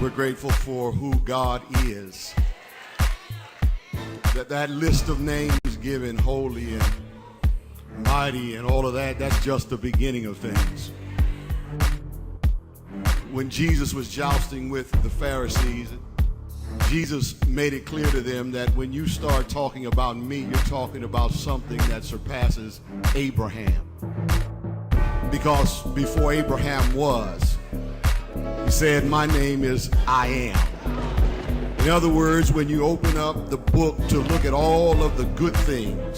We're grateful for who God is. That list of names given, holy and mighty and all of that, that's just the beginning of things. When Jesus was jousting with the Pharisees, Jesus made it clear to them that when you start talking about me, you're talking about something that surpasses Abraham. Because before Abraham was, he said, my name is I am. In other words, when you open up the book to look at all of the good things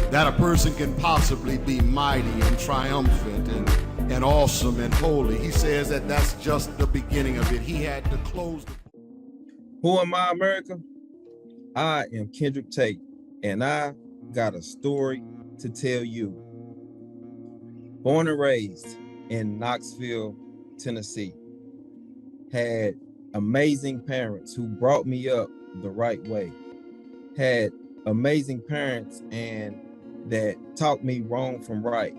that a person can possibly be mighty and triumphant and awesome and holy, he says that that's just the beginning of it. He had to close the book. Who am I, America? I am Kendrick Tate, and I got a story to tell you. Born and raised in Knoxville, Tennessee, had amazing parents who brought me up the right way, had amazing parents and that taught me wrong from right.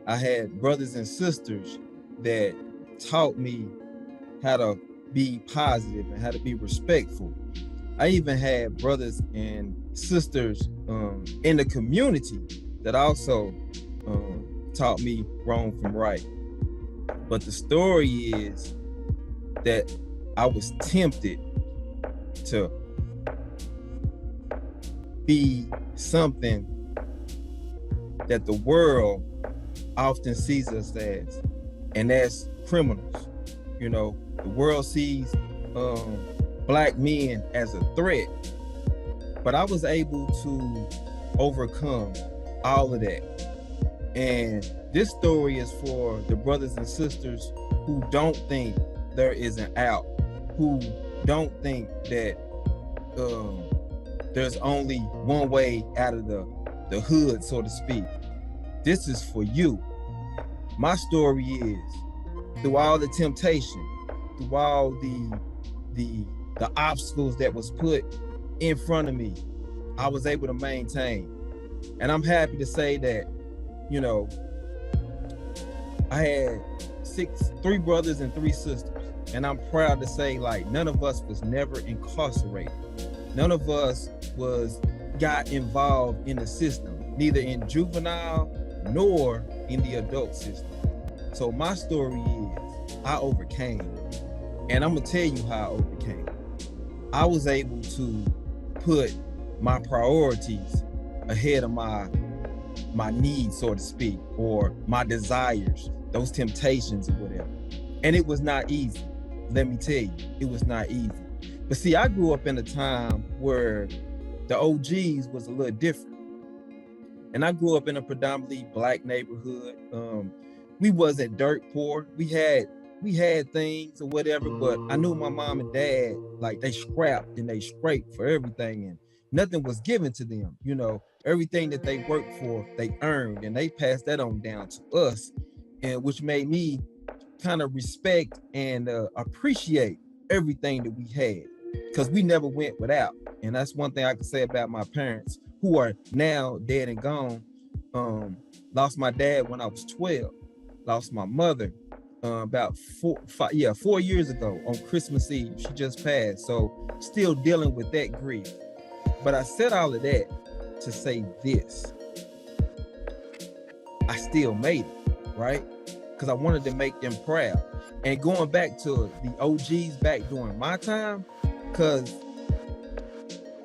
I had brothers and sisters that taught me how to be positive and how to be respectful. I even had brothers and sisters in the community that also taught me wrong from right. But the story is that I was tempted to be something that the world often sees us as, and that's criminals. You know, the world sees Black men as a threat, but I was able to overcome all of that. And this story is for the brothers and sisters who don't think there is an out, who don't think that there's only one way out of the hood, so to speak. This is for you. My story is, through all the temptation, through all the obstacles that was put in front of me, I was able to maintain. And I'm happy to say that, you know, I had three brothers and three sisters. And I'm proud to say, like, none of us was never incarcerated. None of us got involved in the system, neither in juvenile nor in the adult system. So my story is, I overcame. And I'm gonna tell you how I overcame. I was able to put my priorities ahead of my needs, so to speak, or my desires, those temptations or whatever. And it was not easy. Let me tell you, it was not easy. But see, I grew up in a time where the OGs was a little different. And I grew up in a predominantly Black neighborhood. We wasn't dirt poor. We had things or whatever, but I knew my mom and dad, like, they scrapped and they scraped for everything, and nothing was given to them. You know, everything that they worked for, they earned, and they passed that on down to us, and which made me kind of respect and appreciate everything that we had, because we never went without. And that's one thing I can say about my parents, who are now dead and gone. Lost my dad when I was 12, lost my mother about 4 years ago on Christmas Eve. She just passed, so still dealing with that grief. But I said all of that to say this: I still made it, right? Because I wanted to make them proud. And going back to the OGs back during my time, because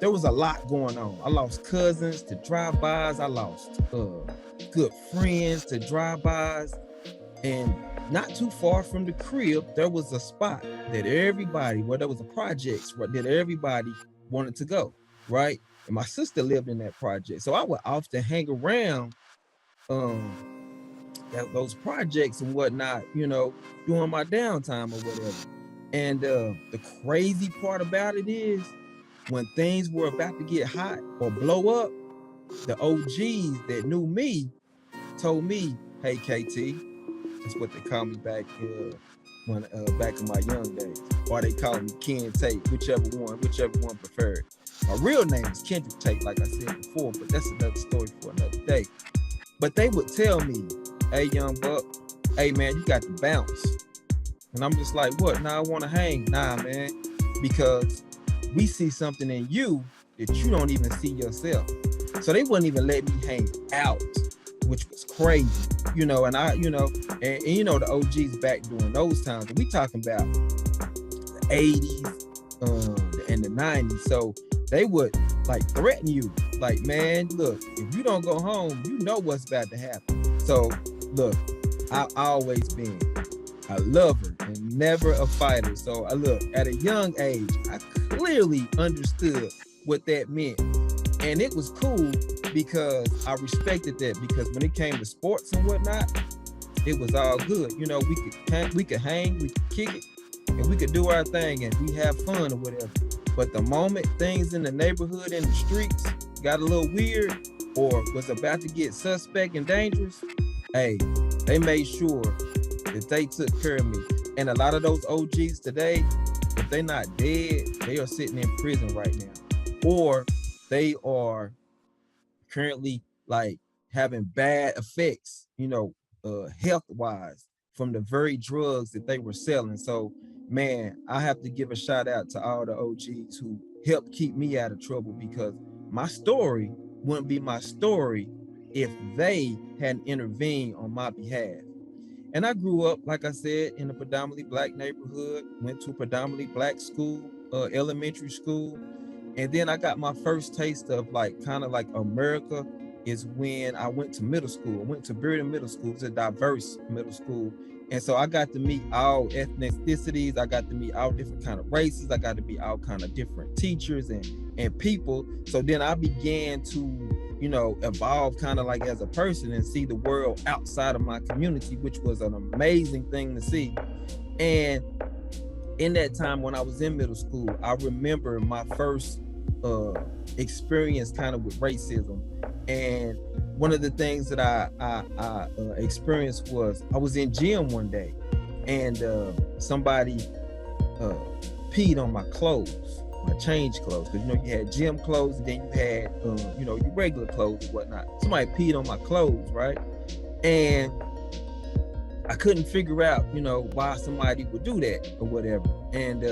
there was a lot going on. I lost cousins to drive-bys. I lost good friends to drive-bys. And not too far from the crib, there was a spot that everybody, there was a project that everybody wanted to go, right? And my sister lived in that project. So I would often hang around those projects and whatnot, you know, during my downtime or whatever. And the crazy part about it is, when things were about to get hot or blow up, the OGs that knew me told me, "Hey, KT," that's what they call me back back in my young days, or they call me Ken Tate, whichever one preferred. My real name is Kendrick Tate, like I said before, but that's another story for another day. But they would tell me, "Hey, young buck, hey man, you got to bounce. And I'm just like, what? Nah, I want to hang. Nah, man, because we see something in you that you don't even see yourself. So they wouldn't even let me hang out, which was crazy, and and the OGs back during those times, we talking about the 80s and the 90s. So they would like threaten you, like, man, look, if you don't go home, you know what's about to happen. So look, I always been a lover and never a fighter. So I look, at a young age, I clearly understood what that meant. And it was cool because I respected that, because when it came to sports and whatnot, it was all good. We could hang, we could kick it, and we could do our thing and we have fun or whatever. But the moment things in the neighborhood and the streets got a little weird or was about to get suspect and dangerous, hey, they made sure that they took care of me. And a lot of those OGs today, if they're not dead, they are sitting in prison right now, or they are currently like having bad effects, health wise, from the very drugs that they were selling. So, man, I have to give a shout out to all the OGs who helped keep me out of trouble, because my story wouldn't be my story if they hadn't intervened on my behalf. And I grew up, like I said, in a predominantly Black neighborhood, went to a predominantly Black school, elementary school. And then I got my first taste of like kind of like America is when I went to middle school. I went to Bearden Middle School. It's a diverse middle school. And so I got to meet all ethnicities. I got to meet all different kind of races. I got to meet all kind of different teachers and people. So then I began to, evolve kind of like as a person and see the world outside of my community, which was an amazing thing to see. And in that time when I was in middle school, I remember my first experience kind of with racism. And one of the things that I experienced was I was in gym one day, and somebody peed on my clothes, my change clothes, because you had gym clothes and then you had your regular clothes and whatnot. Somebody peed on my clothes, right? And I couldn't figure out, why somebody would do that or whatever. And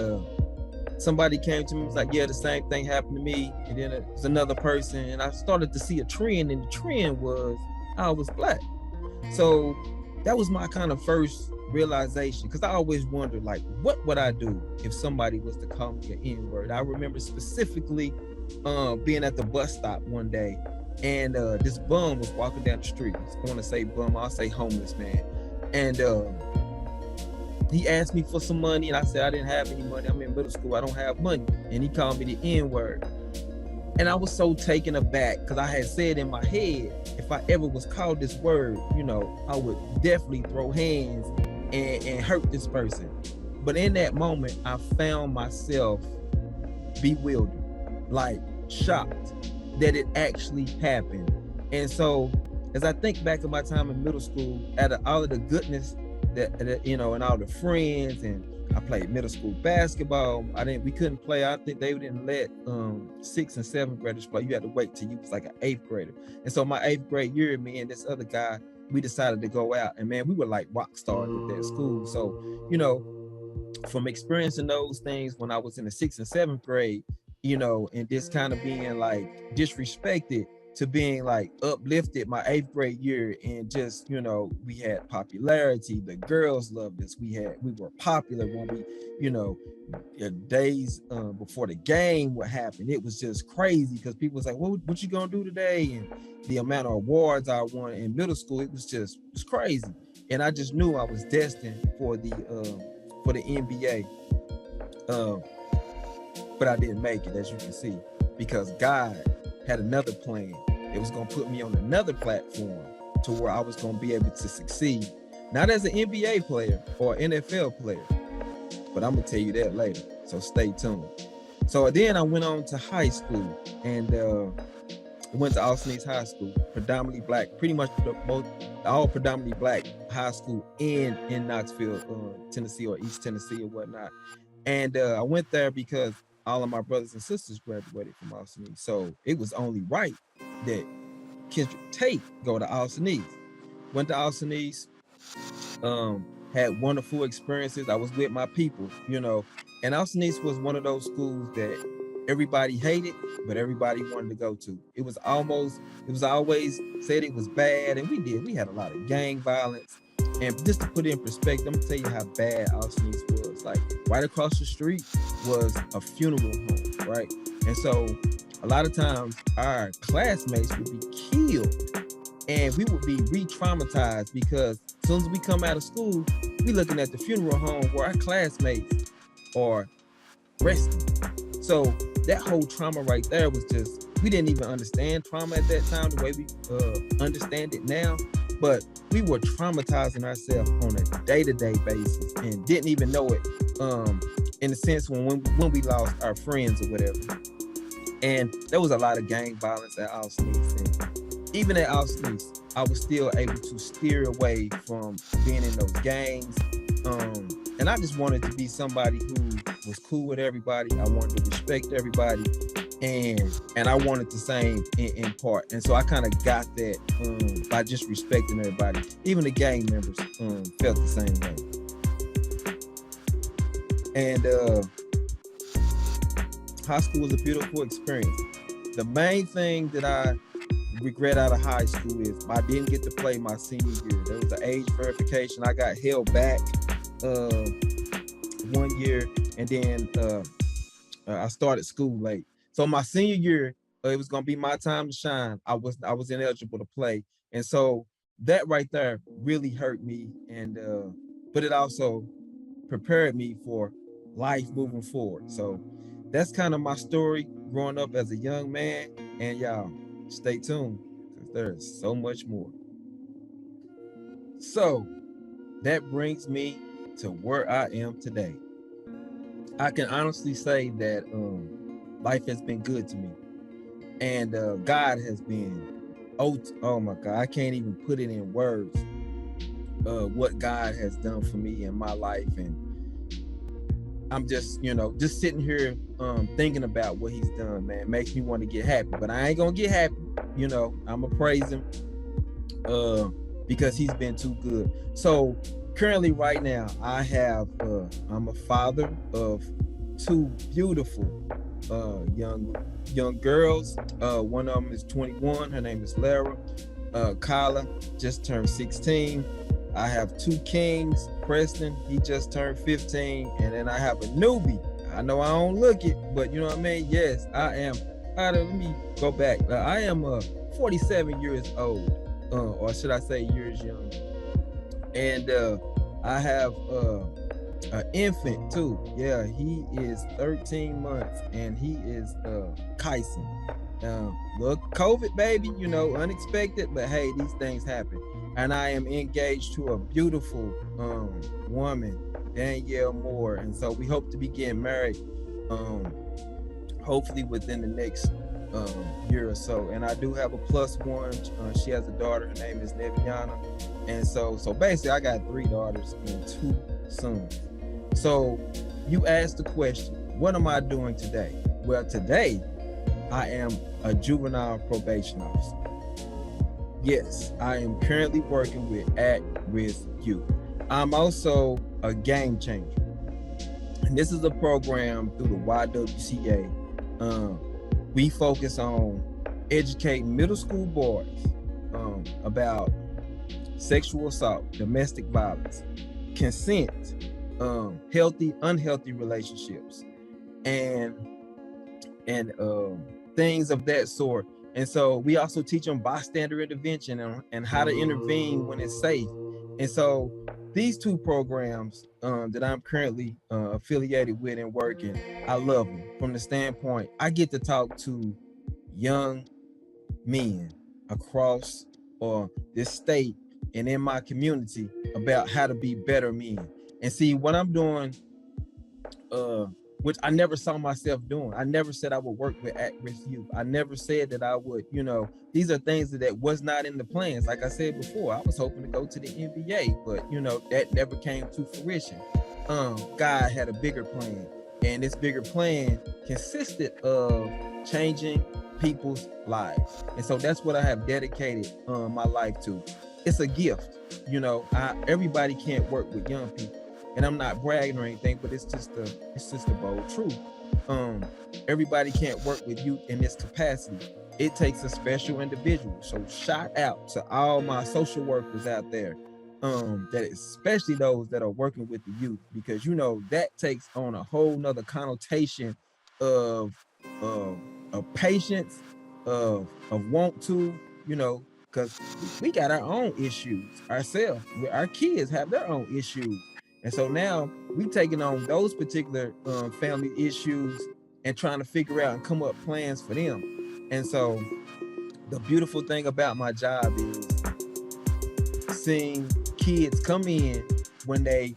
somebody came to me and was like, yeah, the same thing happened to me. And then it was another person, and I started to see a trend, and the trend was I was Black. So that was my kind of first realization, because I always wondered, like, what would I do if somebody was to call me an N-word? I remember specifically being at the bus stop one day, and this bum was walking down the street. I want to say bum, I'll say homeless man. And he asked me for some money, and I said I didn't have any money. I'm in middle school, I don't have money. And he called me the N-word. And I was so taken aback, because I had said in my head, if I ever was called this word, I would definitely throw hands and hurt this person. But in that moment, I found myself bewildered, like shocked that it actually happened. And so as I think back of my time in middle school, out of all of the goodness that and all the friends, and I played middle school basketball. We couldn't play. I think they didn't let 6th and 7th graders play. You had to wait till you was like an 8th grader. And so my 8th grade year, me and this other guy, we decided to go out, and man, we were like rock stars at that school. So, from experiencing those things when I was in the 6th and 7th grade, and just kind of being like disrespected, to being like uplifted my 8th grade year, and just, we had popularity. The girls loved us. We were popular when we, days before the game would happen. It was just crazy, because people was like, what you gonna do today? And the amount of awards I won in middle school, it was crazy. And I just knew I was destined for the NBA. But I didn't make it, as you can see, because God had another plan. It was going to put me on another platform to where I was going to be able to succeed, not as an NBA player or NFL player, but I'm going to tell you that later. So stay tuned. So then I went on to high school, and went to Austin East High School, predominantly Black, pretty much all predominantly Black high school in Knoxville, Tennessee, or East Tennessee or whatnot. And I went there because all of my brothers and sisters graduated from Austin East. So it was only right that Kendrick Tate go to Austin East. Went to Austin East, had wonderful experiences. I was with my people, and Austin East was one of those schools that everybody hated, but everybody wanted to go to. It was always said it was bad, and we had a lot of gang violence. And just to put it in perspective, I'm gonna tell you how bad Austin East was. Like right across the street was a funeral home, right? And so a lot of times our classmates would be killed and we would be re-traumatized because as soon as we come out of school, we looking at the funeral home where our classmates are resting. So that whole trauma right there was just, we didn't even understand trauma at that time the way we understand it now, but we were traumatizing ourselves on a day-to-day basis and didn't even know it in the sense when we lost our friends or whatever. And there was a lot of gang violence at Austin East. And even at Austin East, I was still able to steer away from being in those gangs. And I just wanted to be somebody who was cool with everybody. I wanted to respect everybody. And I wanted the same in part. And so I kind of got that by just respecting everybody. Even the gang members felt the same way. And high school was a beautiful experience. The main thing that I regret out of high school is I didn't get to play my senior year. There was an age verification. I got held back 1 year, and then I started school late. So my senior year, it was gonna be my time to shine. I was ineligible to play, and so that right there really hurt me. And but it also prepared me for life moving forward. So that's kind of my story growing up as a young man. And y'all, stay tuned because there's so much more. So that brings me to where I am today. I can honestly say that life has been good to me, and God has been, oh my God, I can't even put it in words what God has done for me in my life. And I'm just sitting here thinking about what he's done, man. It makes me want to get happy, but I ain't gonna get happy. I'm gonna praise him because he's been too good. So currently right now I'm a father of two beautiful young girls. One of them is 21. Her name is Lara. Kyla just turned 16. I have two kings. Preston, he just turned 15. And then I have a newbie. I know I don't look it, but you know what I mean? Yes, I am. Let me go back. I am 47 years old, or should I say years young. And I have an infant too. Yeah, he is 13 months and he is Kyson. Look, COVID baby, unexpected, but hey, these things happen. And I am engaged to a beautiful woman, Danielle Moore. And so we hope to be getting married hopefully within the next year or so. And I do have a plus one. She has a daughter. Her name is Neviana. And so basically I got 3 daughters and 2 sons. So you asked the question, what am I doing today? Well, today I am a juvenile probation officer. Yes, I am currently working with at-risk youth. I'm also a game changer. And this is a program through the YWCA. We focus on educating middle school boys about sexual assault, domestic violence, consent, healthy, unhealthy relationships, and things of that sort. And so we also teach them bystander intervention and how to intervene when it's safe. And so these 2 programs that I'm currently affiliated with and working, I love them from the standpoint I get to talk to young men across this state and in my community about how to be better men. And see what I'm doing, which I never saw myself doing. I never said I would work with at-risk youth. I never said that I would, these are things that was not in the plans. Like I said before, I was hoping to go to the NBA, but that never came to fruition. God had a bigger plan, and this bigger plan consisted of changing people's lives. And so that's what I have dedicated my life to. it's a gift. You know, everybody can't work with young people, and I'm not bragging or anything, but it's just a bold truth. Everybody can't work with youth in this capacity. It takes a special individual. So shout out to all my social workers out there, that especially those that are working with the youth, because you know that takes on a whole nother connotation of of patience, of want to, you know, because we got our own issues ourselves. Our kids have their own issues, and so now we taking on those particular family issues and trying to figure out and come up plans for them. And so the beautiful thing about my job is seeing kids come in when they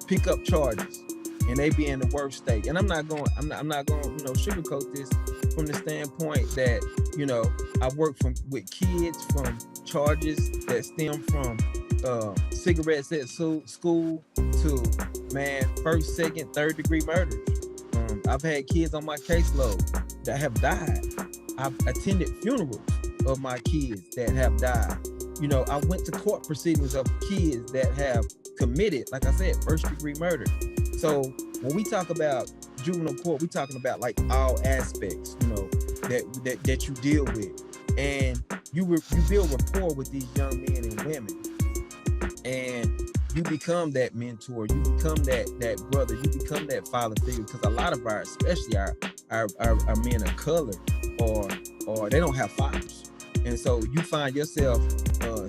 pick up charges and they be in the worst state. And I'm not going, you know, sugarcoat this from the standpoint that, you know, I work with kids from charges that stem from cigarettes at school to, man, first, second, third degree murders. I've had kids on my caseload that have died. I've attended funerals of my kids that have died. You know, I went to court proceedings of kids that have committed, like I said, first degree murder. So when we talk about juvenile court, we're talking about like all aspects, you know, that you deal with. And you build rapport with these young men and women. And you become that mentor, you become that brother, you become that father figure, because a lot of especially our men of color, or they don't have fathers. And so you find yourself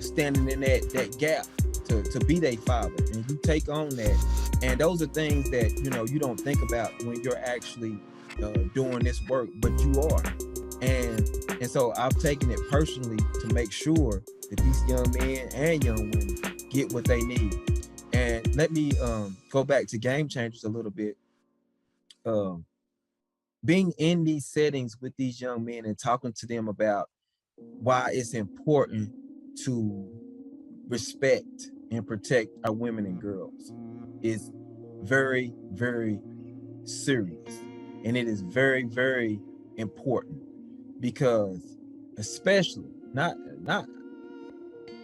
standing in that gap to be their father, and you take on that. And those are things that, you know, you don't think about when you're actually doing this work, but you are. And so I've taken it personally to make sure that these young men and young women get what they need. And let me go back to Game Changers a little bit. Being in these settings with these young men and talking to them about why it's important to respect and protect our women and girls is very, very serious. And it is very, very important, because especially not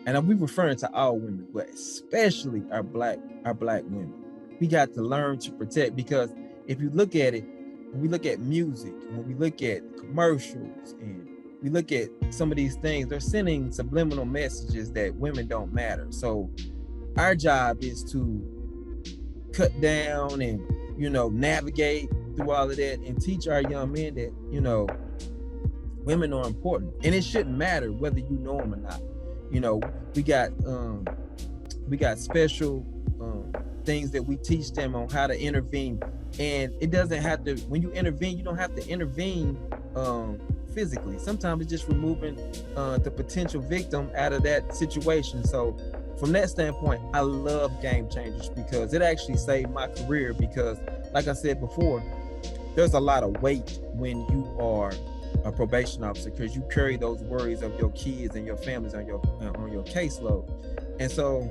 and we referring to all women, but especially our black women, we got to learn to protect. Because if you look at it, when we look at music, when we look at commercials, and we look at some of these things, they're sending subliminal messages that women don't matter. So our job is to cut down and, you know, navigate through all of that and teach our young men that, you know, women are important, and it shouldn't matter whether you know them or not. You know, we got special things that we teach them on how to intervene. And it doesn't have to, when you intervene, you don't have to intervene physically. Sometimes it's just removing the potential victim out of that situation. So from that standpoint, I love Game Changers, because it actually saved my career. Because like I said before, there's a lot of weight when you are a probation officer, because you carry those worries of your kids and your families on your caseload. And so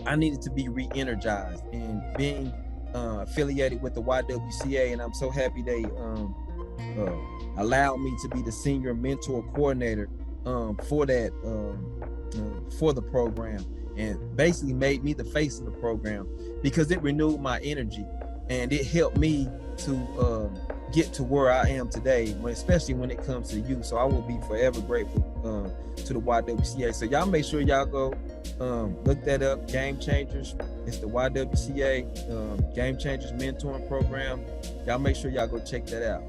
I needed to be re-energized, and being affiliated with the YWCA, and I'm so happy they allowed me to be the senior mentor coordinator for that for the program, and basically made me the face of the program, because it renewed my energy and it helped me to get to where I am today, especially when it comes to youth. So I will be forever grateful to the YWCA. So y'all make sure y'all go look that up, Game Changers. It's the YWCA Game Changers mentoring program. Y'all make sure y'all go check that out.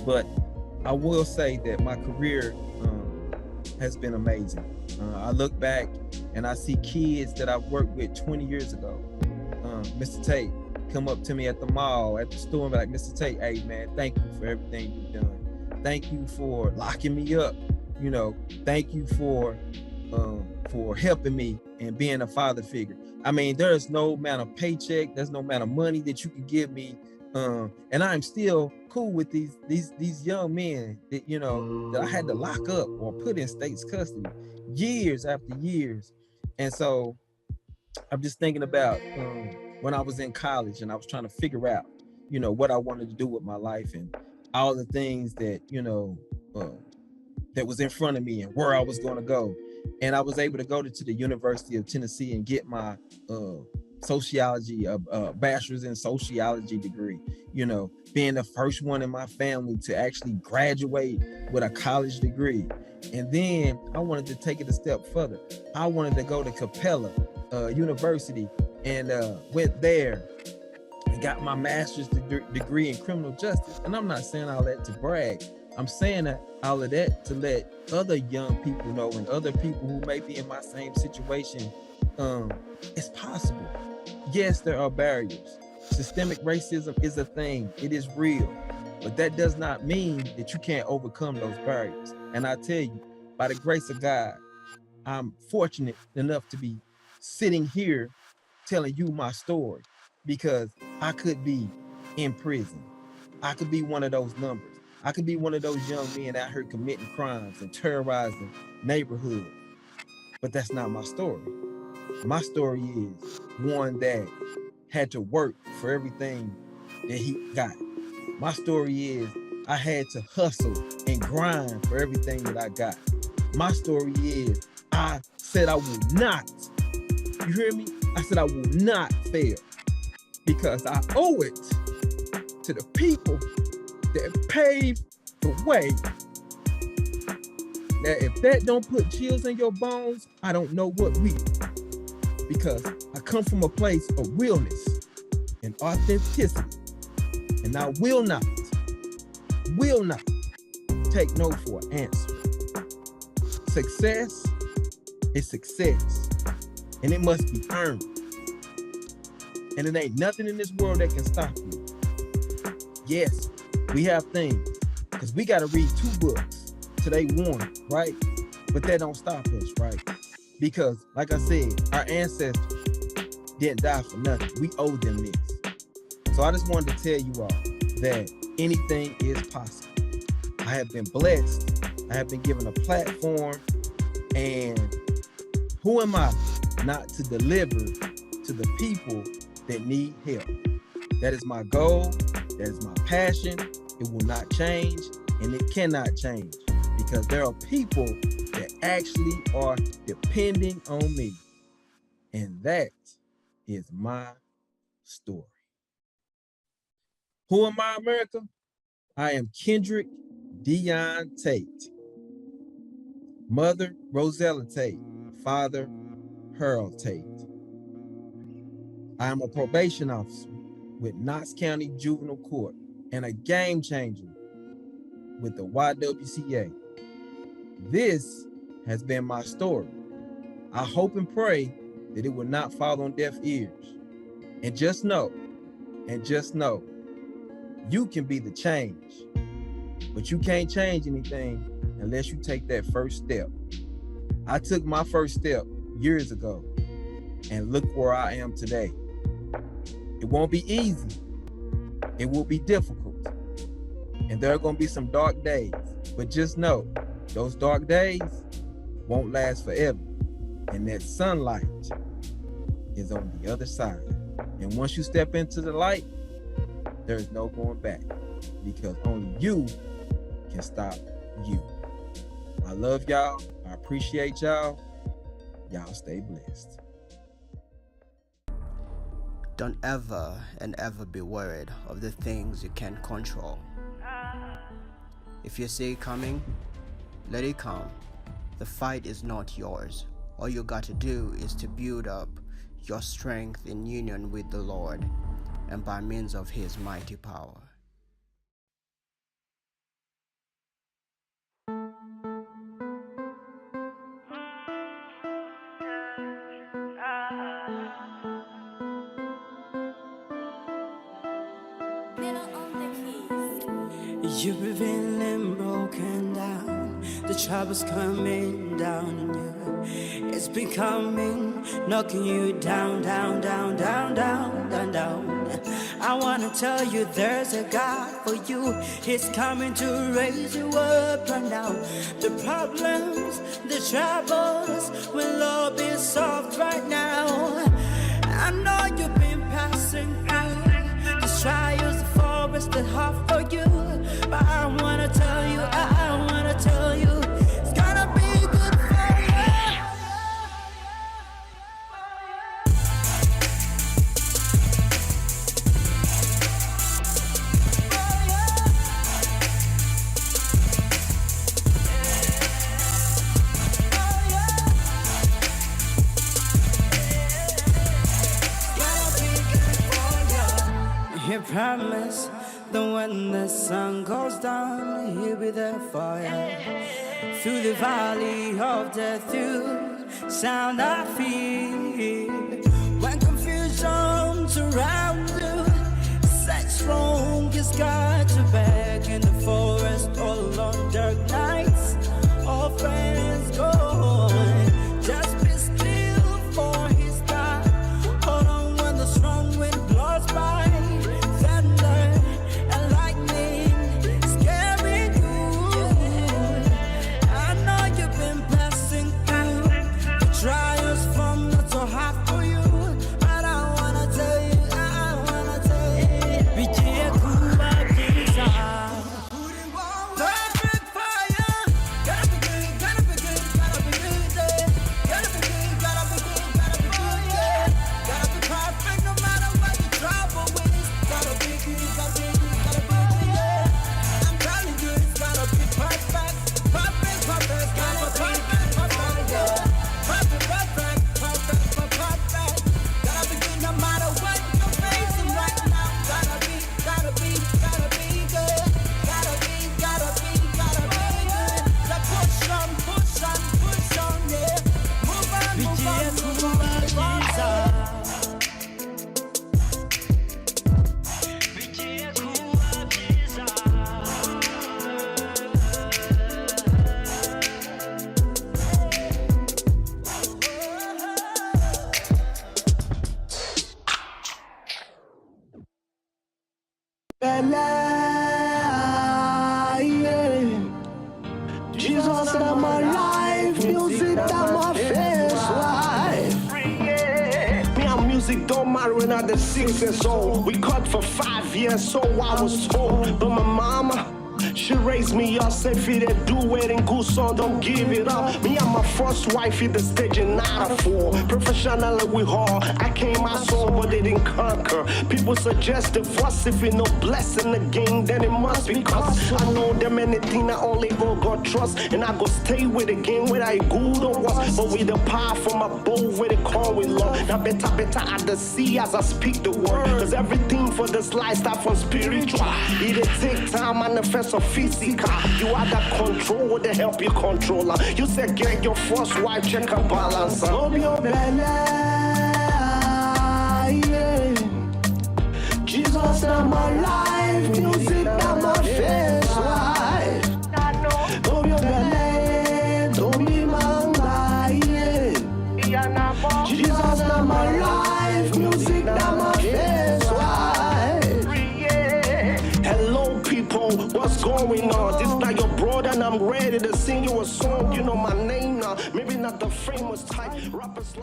But I will say that my career has been amazing. I look back and I see kids that I've worked with 20 years ago. Mr. Tate come up to me at the mall, at the store, and be like, Mr. Tate, hey man, thank you for everything you've done. Thank you for locking me up. You know, thank you for helping me and being a father figure. I mean, there's no amount of paycheck, there's no amount of money that you can give me, and I'm still cool with these young men that, you know, that I had to lock up or put in state's custody years after years. And so I'm just thinking about when I was in college and I was trying to figure out, you know, what I wanted to do with my life and all the things that, you know, that was in front of me and where I was going to go. And I was able to go to the University of Tennessee and get my sociology, bachelor's in sociology degree, you know, being the first one in my family to actually graduate with a college degree. And then I wanted to take it a step further. I wanted to go to Capella University and went there and got my master's degree in criminal justice. And I'm not saying all that to brag. I'm saying that all of that to let other young people know, and other people who may be in my same situation, it's possible. Yes, there are barriers. Systemic racism is a thing. It is real. But that does not mean that you can't overcome those barriers. And I tell you, by the grace of God, I'm fortunate enough to be sitting here telling you my story, because I could be in prison. I could be one of those numbers. I could be one of those young men out here committing crimes and terrorizing neighborhoods. But that's not my story. My story is one that had to work for everything that he got. My story is I had to hustle and grind for everything that I got. My story is I said I will not, you hear me? I said I will not fail, because I owe it to the people that paved the way. Now, if that don't put chills in your bones, I don't know what will. Because I come from a place of realness and authenticity, and I will not take no for an answer. Success is success, and it must be earned. And it ain't nothing in this world that can stop you. Yes, we have things, because we got to read 2 books today, 1, right? But that don't stop us, right? Because, like I said, our ancestors didn't die for nothing. We owe them this. So I just wanted to tell you all that anything is possible. I have been blessed. I have been given a platform. And who am I not to deliver to the people that need help? That is my goal. That is my passion. It will not change, and it cannot change, because there are people that actually are depending on me. And that is my story. Who am I, America? I am Kendrick Dion Tate. Mother, Rosella Tate. Father, Harold Tate. I am a probation officer with Knox County Juvenile Court and a game changer with the YWCA. This has been my story. I hope and pray that it will not fall on deaf ears. And just know, you can be the change, but you can't change anything unless you take that first step. I took my first step years ago, and look where I am today. It won't be easy. It will be difficult. And there are going to be some dark days, but just know those dark days won't last forever. And that sunlight is on the other side. And once you step into the light, there's no going back, because only you can stop you. I love y'all. I appreciate y'all. Y'all stay blessed. Don't ever and ever be worried of the things you can't control. If you see it coming, let it come. The fight is not yours. All you got to do is to build up your strength in union with the Lord and by means of His mighty power. You're feeling broken down. The trouble's coming down on you. It's been coming, knocking you down, down, down, down, down, down, down. I wanna tell you there's a God for you. He's coming to raise you up right now. The problems, the troubles will all be solved right now. I know you've been passing through these trials, the forest that hard for you. But I wanna tell you, it's gonna be good for you. promise that when the sun goes down, he'll be there for you. Through the valley of death, through sound I feel. When confusion surrounds you, such strongest God to back in the forest, all on dark nights, all friends gone. Just be still for his time. Hold on when the strong wind blows by. Thunder and lightning scare me good. I know you've been passing through the trials from not so hard for you. But I wanna tell you, be careful of this heart. Perfect fire. Gotta be good, gotta be good, gotta be good, yeah. Gotta be good, gotta be good, gotta be good, yeah. Gotta be perfect no matter what you trouble with. Gotta be good, gotta be good, gotta be good, yeah. I'm telling you, it's gotta be perfect. Perfect, perfect, gotta be perfect, perfect, yeah. Perfect, perfect, perfect, perfect. Gotta be good no matter what you're facing right now. Gotta be good. Gotta be good. So push on, push on, push on, yeah. Move on, move on, move on, move on. Jesus in my life, music that my face life. Me and music don't matter when I'm 6 years old. We cut for 5 years, so I was told. But my mama, she raised me up, said if you do it in good song, don't give it up. Me and my first wife hit the stage in 94. Professionally we hard, I came my soul, but they didn't conquer. People suggest divorce if you no blessing the game, then it must be cause I know them anything I only God trust, and I go stay with the game whether I good or was. But with the power from above, where they call with love. Now better at the sea as I speak the word. Cause everything for this life start from spiritual. It'll take time, manifest or physical. You are the control to help you controller. You said get your first wife, check her balance. Love your belly, yeah. Jesus in my life, music in my face life. Love your belly, don't be manga, yeah. Jesus in my life, music in my face life. Hello people, what's going on? This not your brother and I'm ready to sing you a song. You know my name now, maybe not the famous type. Rappers like